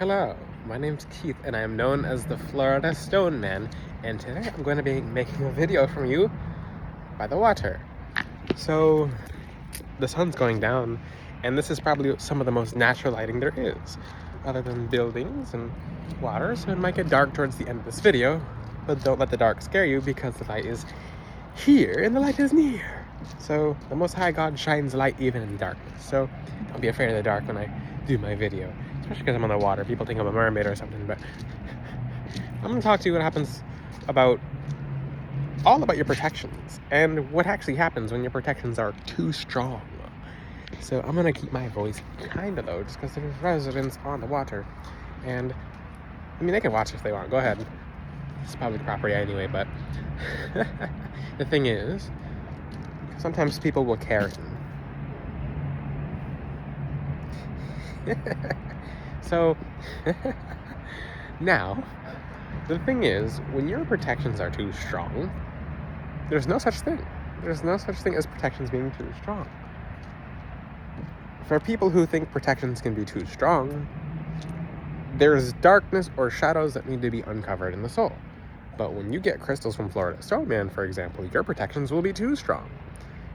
Hello, my name's Keith and I am known as the Florida Stone Man, and today I'm going to be making a video from you by the water. So, the sun's going down, and this is probably some of the most natural lighting there is, other than buildings and water, so it might get dark towards the end of this video, but don't let the dark scare you because the light is here and the light is near. So, the Most High God shines light even in darkness, so don't be afraid of the dark when I do my video. Especially because I'm on the water. People think I'm a mermaid or something, but I'm going to talk to you what happens all about your protections and what actually happens when your protections are too strong. So I'm going to keep my voice kind of low just because there's residents on the water. And, I mean, they can watch if they want. Go ahead. It's public property anyway, but the thing is, sometimes people will care. So, now, the thing is, when your protections are too strong, there's no such thing. There's no such thing as protections being too strong. For people who think protections can be too strong, there's darkness or shadows that need to be uncovered in the soul. But when you get crystals from Florida Stone Man, for example, your protections will be too strong.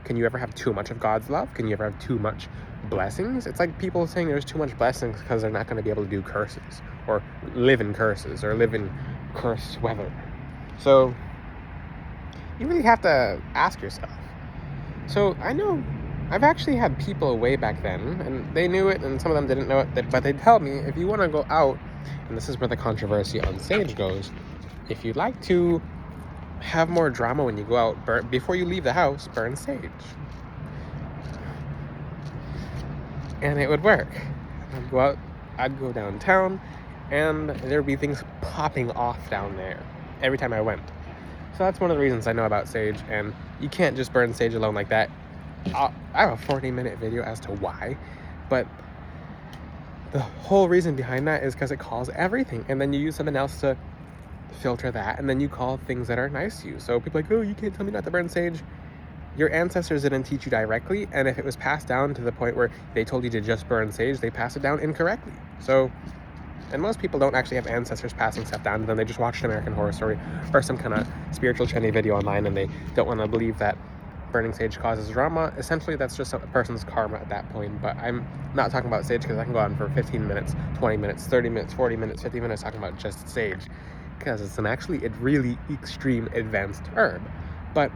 Can you ever have too much of God's love? Can you ever have too much blessings? It's like people saying there's too much blessings because they're not going to be able to do curses or live in curses or live in cursed weather. So you really have to ask yourself. So I know I've actually had people way back then, and they knew it, and some of them didn't know it, but they'd tell me, if you want to go out, and this is where the controversy on sage goes, if you'd like to have more drama when you go out, before you leave the house, burn sage. And it would work. I'd go downtown, and there'd be things popping off down there every time I went. So that's one of the reasons I know about sage, and you can't just burn sage alone like that. I have a 40-minute video as to why, but the whole reason behind that is because it calls everything, and then you use something else to filter that, and then you call things that are nice to you. So people are like, oh, you can't tell me not to burn sage. Your ancestors didn't teach you directly, and if it was passed down to the point where they told you to just burn sage, they passed it down incorrectly. So, and most people don't actually have ancestors passing stuff down to them. They just watched American Horror Story or some kind of spiritual trendy video online, and they don't want to believe that burning sage causes drama. Essentially, that's just a person's karma at that point. But I'm not talking about sage because I can go on for 15 minutes, 20 minutes, 30 minutes, 40 minutes, 50 minutes talking about just sage, because it's a really extreme advanced herb. But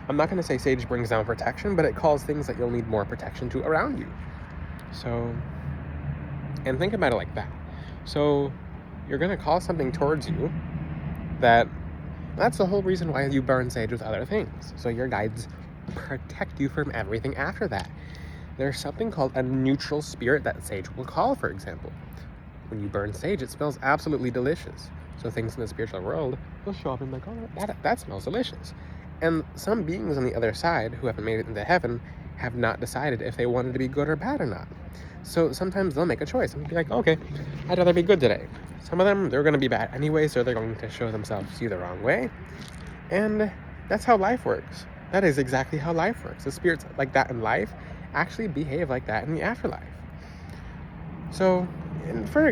I'm not going to say sage brings down protection, but it calls things that you'll need more protection to around you. So, and think about it like that. So you're going to call something towards you that's the whole reason why you burn sage with other things. So your guides protect you from everything after that. There's something called a neutral spirit that sage will call, for example. When you burn sage, it smells absolutely delicious. So things in the spiritual world will show up and be like, oh, that smells delicious. And some beings on the other side who haven't made it into heaven have not decided if they wanted to be good or bad or not. So sometimes they'll make a choice and be like, okay, I'd rather be good today. Some of them, they're going to be bad anyway, so they're going to show themselves to you the wrong way. And that's how life works. That is exactly how life works. The spirits like that in life actually behave like that in the afterlife. So, and for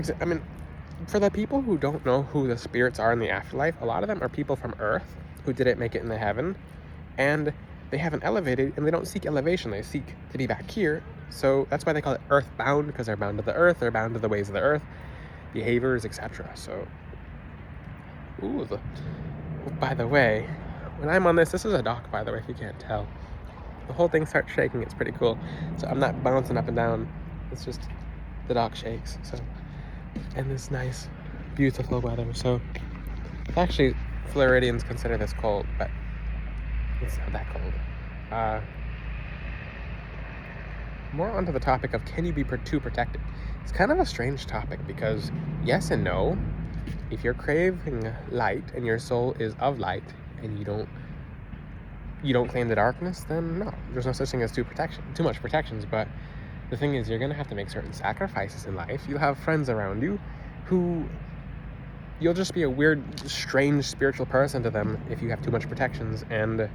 the people who don't know who the spirits are in the afterlife, a lot of them are people from Earth who didn't make it into heaven, and they haven't elevated, and they don't seek elevation. They seek to be back here. So that's why they call it earthbound, because they're bound to the earth, they're bound to the ways of the earth, behaviors, etc. So, by the way, when I'm on this is a dock, by the way, if you can't tell. The whole thing starts shaking. It's pretty cool. So I'm not bouncing up and down. It's just the dock shakes. So, and this nice, beautiful weather. So, it's actually, Floridians consider this cold, but it's not that cold. More onto the topic of, can you be too protected? It's kind of a strange topic because yes and no. If you're craving light and your soul is of light and you don't claim the darkness, then no, there's no such thing as too much protections. But the thing is, you're going to have to make certain sacrifices in life. You'll have friends around you who you'll just be a weird, strange spiritual person to them if you have too much protections. And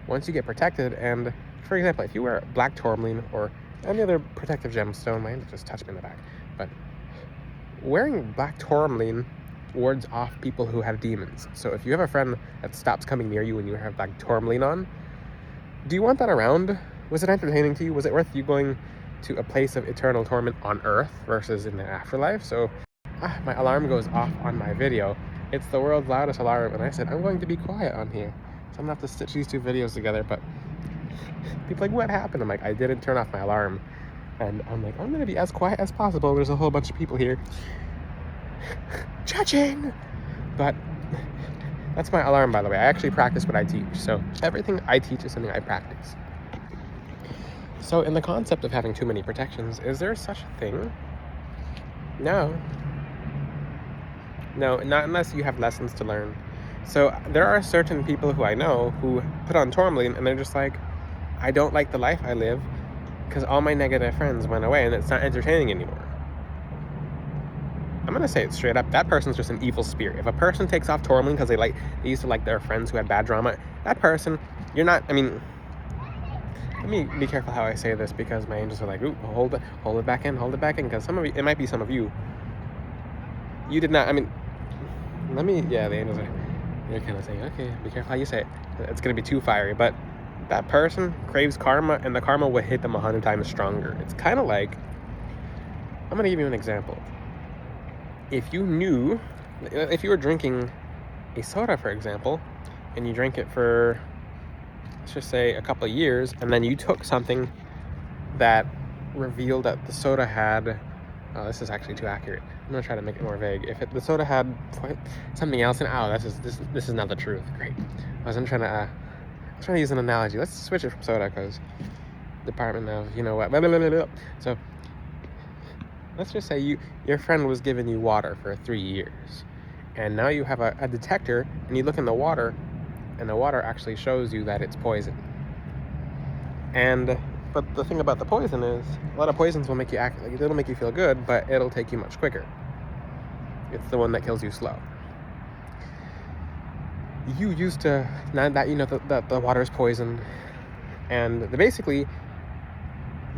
once you get protected, and for example, if you wear black tourmaline or any other protective gemstone, my hand just touched me in the back, but wearing black tourmaline wards off people who have demons. So if you have a friend that stops coming near you when you have black tourmaline on, do you want that around? Was it entertaining to you? Was it worth you going to a place of eternal torment on Earth versus in the afterlife? So my alarm goes off on my video. It's the world's loudest alarm, and I said I'm going to be quiet on here. So I'm gonna have to stitch these two videos together, but people are like, what happened? I'm like, I didn't turn off my alarm. And I'm like, I'm gonna be as quiet as possible. There's a whole bunch of people here judging. But that's my alarm, by the way. I actually practice what I teach. So everything I teach is something I practice. So in the concept of having too many protections, is there such a thing? No. No, not unless you have lessons to learn. So there are certain people who I know who put on tourmaline and they're just like, I don't like the life I live because all my negative friends went away and it's not entertaining anymore. I'm gonna say it straight up, that person's just an evil spirit. If a person takes off tourmaline because they used to like their friends who had bad drama, that person, you're not, I mean, let me be careful how I say this because my angels are like, ooh, hold it back in, because some of you, it might be some of you, you did not, I mean, the angels are, they're kind of saying, okay, be careful how you say it. It's going to be too fiery, but that person craves karma, and the karma will hit them 100 times stronger. It's kind of like, I'm going to give you an example. If you were drinking a soda, for example, and you drank it for, let's just say, a couple of years, and then you took something that revealed that the soda had, oh, this is actually too accurate. I'm gonna try to make it more vague. If the soda had something else in it, oh, this is not the truth. Great. I was trying to use an analogy. Let's switch it from soda because Department of, you know what. So let's just say your friend was giving you water for 3 years, and now you have a detector, and you look in the water, and the water actually shows you that it's poison. But the thing about the poison is, a lot of poisons will make you act like, it'll make you feel good, but it'll take you much quicker. It's the one that kills you slow. You used to, now that you know that the water is poison, and basically,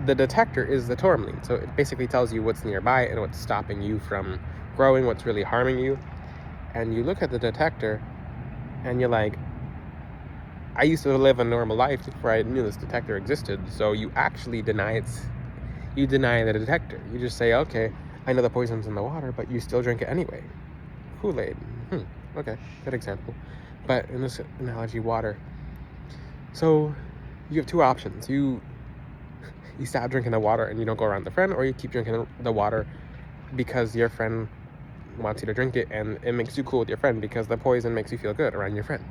the detector is the tourmaline. So it basically tells you what's nearby and what's stopping you from growing, what's really harming you. And you look at the detector, and you're like, I used to live a normal life before I knew this detector existed. So you actually deny the detector. You just say, okay, I know the poison's in the water, but you still drink it anyway. Kool-Aid. Okay, good example. But in this analogy, water. So you have two options. You stop drinking the water and you don't go around the friend, or you keep drinking the water because your friend wants you to drink it and it makes you cool with your friend because the poison makes you feel good around your friend.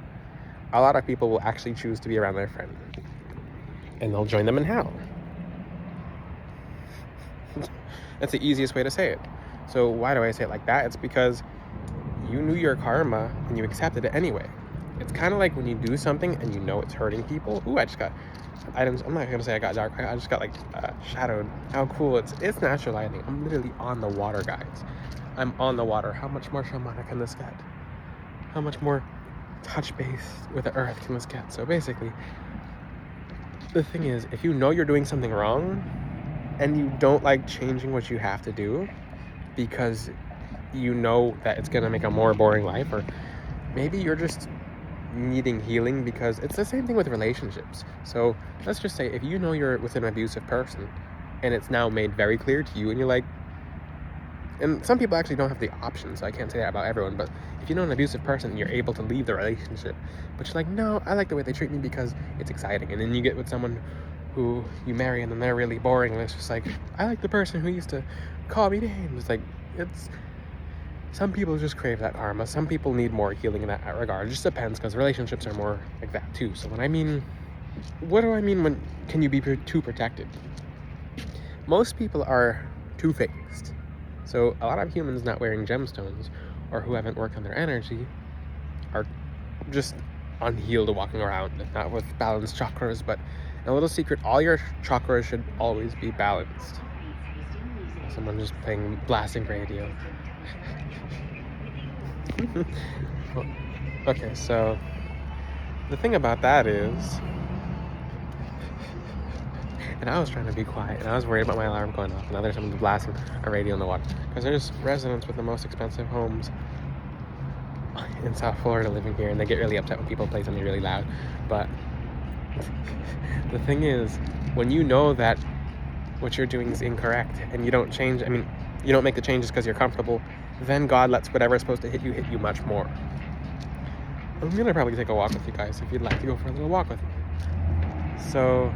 A lot of people will actually choose to be around their friend, and they'll join them in hell. That's the easiest way to say it. So why do I say it like that? It's because you knew your karma and you accepted it anyway. It's kind of like when you do something and you know it's hurting people. Ooh, I just got items. I'm not gonna say I got dark. I just got like shadowed. How cool! It's natural lighting. I'm literally on the water, guys. I'm on the water. How much more shamanic can this get? How much more touch base with the earth can this get? So basically, the thing is, if you know you're doing something wrong and you don't like changing what you have to do because you know that it's gonna make a more boring life, or maybe you're just needing healing, because it's the same thing with relationships. So let's just say if you know you're with an abusive person and it's now made very clear to you, and you're like, and some people actually don't have the option, so I can't say that about everyone, but if you know an abusive person, you're able to leave the relationship, but you're like, no, I like the way they treat me because it's exciting. And then you get with someone who you marry and then they're really boring, and it's just like, I like the person who used to call me names. It's like, some people just crave that karma. Some people need more healing in that regard. It just depends, because relationships are more like that too. So what do I mean when can you be too protected? Most people are two-faced. So a lot of humans not wearing gemstones, or who haven't worked on their energy, are just unhealed walking around, not with balanced chakras. But a little secret, all your chakras should always be balanced. Someone just blasting radio. Okay, so the thing about that is, And I was trying to be quiet, and I was worried about my alarm going off, and now there's someone blasting a radio in the water. Because there's residents with the most expensive homes in South Florida living here, and they get really upset when people play something really loud. But the thing is, when you know that what you're doing is incorrect, and you don't change, you don't make the changes because you're comfortable, then God lets whatever's supposed to hit you much more. I'm gonna probably take a walk with you guys if you'd like to go for a little walk with me. So,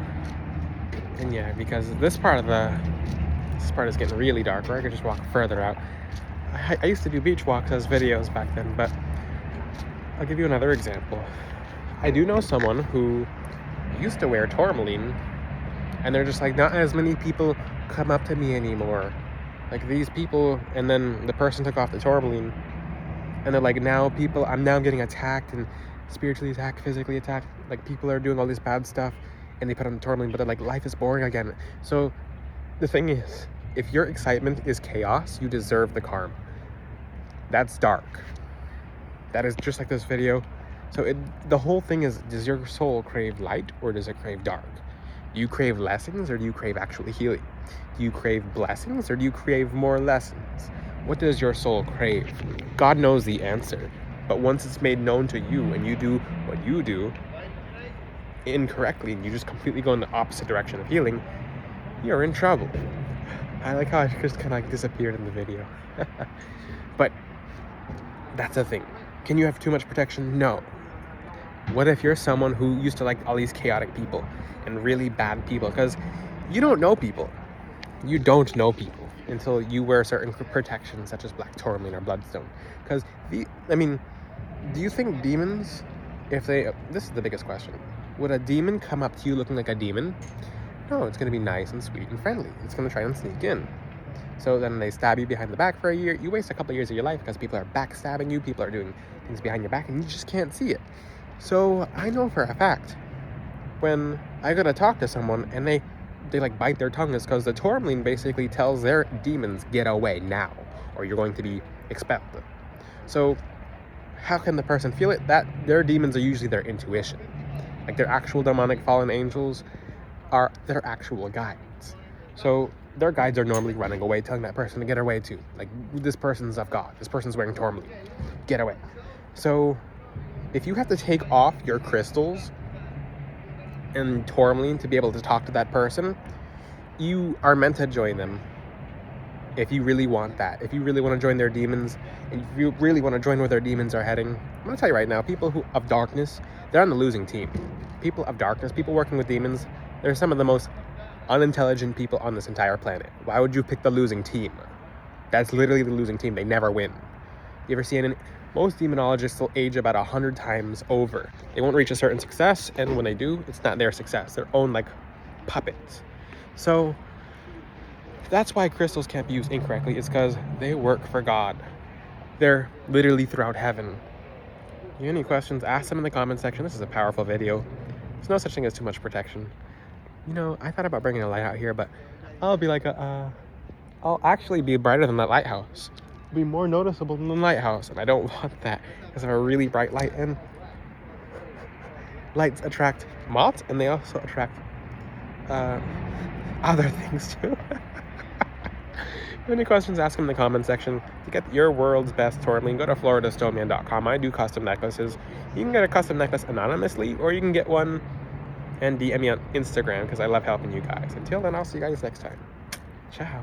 and yeah, because this part is getting really dark, or I could just walk further out. I used to do beach walks as videos back then, but I'll give you another example. I do know someone who used to wear tourmaline, and they're just like, not as many people come up to me anymore. Like these people, and then the person took off the tourmaline, and they're like, I'm now getting attacked, and spiritually attacked, physically attacked. Like people are doing all this bad stuff, and they put on the tourmaline, but they're like, life is boring again. So the thing is, if your excitement is chaos, you deserve the karma. That's dark. That is just like this video. So the whole thing is, does your soul crave light or does it crave dark? Do you crave lessons or do you crave actually healing? Do you crave blessings or do you crave more lessons? What does your soul crave? God knows the answer. But once it's made known to you and you do what you do incorrectly and you just completely go in the opposite direction of healing, you're in trouble. I like how I just kind of like disappeared in the video. But that's the thing. Can you have too much protection? No. What if you're someone who used to like all these chaotic people and really bad people? Because you don't know people. You don't know people until you wear certain protections such as black tourmaline or bloodstone. Because, do you think demons, this is the biggest question. Would a demon come up to you looking like a demon? No, it's going to be nice and sweet and friendly. It's going to try and sneak in. So then they stab you behind the back for a year. You waste a couple of years of your life because people are backstabbing you. People are doing things behind your back and you just can't see it. So I know for a fact when I go to talk to someone and they like bite their tongue, is because the tourmaline basically tells their demons, get away now or you're going to be expelled. So how can the person feel it? That their demons are usually their intuition. Like their actual demonic fallen angels are their actual guides. So their guides are normally running away, telling that person to get away too. Like, this person's of God. This person's wearing tourmaline. Get away. So if you have to take off your crystals and tourmaline to be able to talk to that person, you are meant to join them. If you really want that. If you really want to join their demons, and if you really want to join where their demons are heading, I'm going to tell you right now, people of darkness, they're on the losing team. People of darkness, people working with demons, they're some of the most unintelligent people on this entire planet. Why would you pick the losing team? That's literally the losing team. They never win. You ever see most demonologists will age about 100 times over. They won't reach a certain success, and when they do, it's not their success. Their own, like, puppets. So that's why crystals can't be used incorrectly. It's because they work for God. They're literally throughout heaven. If you have any questions, ask them in the comment section. This is a powerful video. There's no such thing as too much protection. I thought about bringing a light out here, but I'll be like I'll actually be brighter than that lighthouse. Be more noticeable than the lighthouse, and I don't want that because I have a really bright light, and lights attract moths, and they also attract other things too. If you have any questions, ask them in the comment section. To get your world's best tourmaline, go to floridastoneman.com. I do custom necklaces. You can get a custom necklace anonymously, or you can get one and DM me on Instagram because I love helping you guys. Until then, I'll see you guys next time. Ciao.